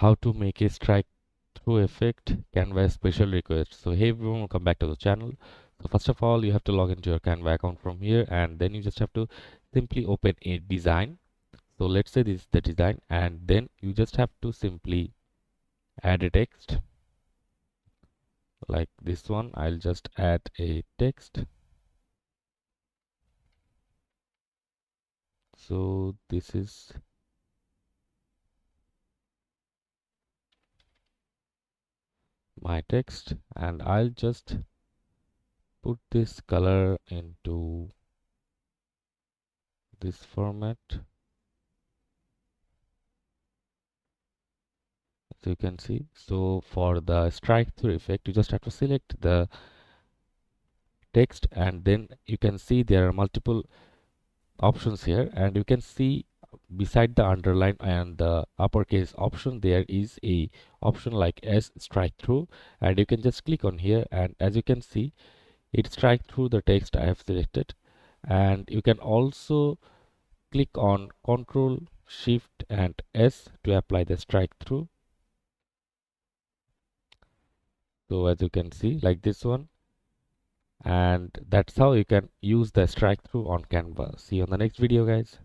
how to make a strike through effect Canva special request. So hey everyone, welcome back to the channel. So first of all, you have to log into your Canva account from here, and then you just have to simply open a design. So let's say this is the design, and then you just have to simply add a text like this one. I'll just add a text. So this is my text, and I'll just put this color into this format. So you can see, so for the strike through effect, you just have to select the text, and then you can see there are multiple options here, and you can see beside the underline and the uppercase option there is a option like as strike through, and you can just click on here, and as you can see it strike through the text I have selected. And you can also click on Ctrl Shift and S to apply the strike through. So as you can see, like this one, and that's how you can use the strike through on Canva. See you on the next video, guys.